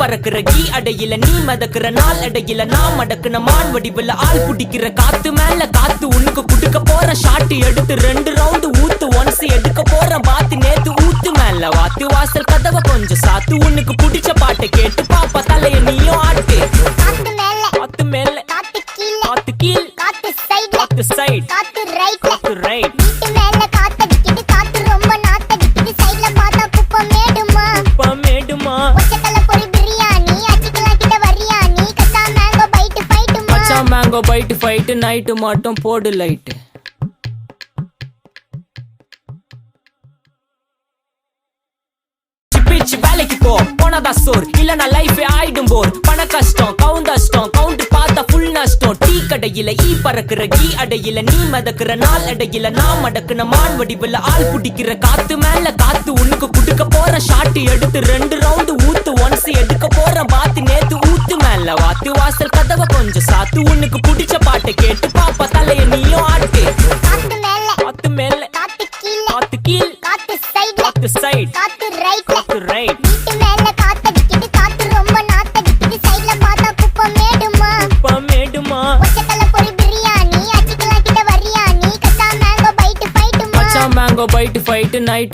பறக்குற key அடையில நீ மதக்குற நாள் அடையில நான் மடக்குன மான் வடிவுல ஆள் புடிக்கிற காத்து மேல காத்து உனக்கு குடுக்க போற ஷாட்டு எடுத்து 2 ரவுண்டு ஊத்து ஒன்ஸ் எடுக்க போற பாத்து நேத்து ஊத்து மேல வாத்து வாசல் கதவை கொஞ்சம் சாத்து உனக்கு பிடிச்ச பாட்டை கேட்டு பாப்பா தலைய நீயும் ஆட்டு காத்து மேல காத்து கீழ் காத்து சைடு காத்து ரைட் வீட்டு மேல காத்தடிக்குது காத்து ரொம்ப நாத்தடிக்குது சைடுல பார்த்தா குப்பை மேடுமா ஒச்சக்கல பொரி பிரியாணி அச்சிக்கலாம் கிட்ட வரியாணி கச்சா மேங்கோ பைட் ஃபைட் நைட்டு மட்டும் போடு லைட் வேலைக்கு போனதா சோர் இல்லனா லைஃப் ஆயிடும் போர் பண கஷ்டம் கவுண்ட் பார்த்தா ஃபுல் நஷ்டம் டீ கடையில ஈ பறக்குற கீ அடையில நீ மதக்குற நாள் அடையில நான் மடக்குன மான் வடிவுல ஆள் புடிக்கிற காத்து மேல காத்து உனக்கு குடுக்க போற ஷாட்டு எடுத்து 2 ரவுண்டு ஊத்து ஒன்ஸ் எடுக்க போற பாத்து நேத்து ஊத்து மேல வாத்து வாசல் கதவை கொஞ்சம் சாத்து உனக்கு பிடிச்ச பாட்டை கேட்டு பாப்பா தலைய நீயும் ஆட்டு காத்து மேல காத்து கீழ் காத்து சைடு காத்து ரைட் வீட்டு மேல காத்தடிக்குது காத்து ரொம்ப நாத்தடிக்குது சைடுல பார்த்தா குப்பை மேடுமா ஒச்சக்கல பொரி பிரியாணி அச்சிக்கலாம் கிட்ட வரியாணி கச்சா மேங்கோ பைட் ஃபைட் நைட்டு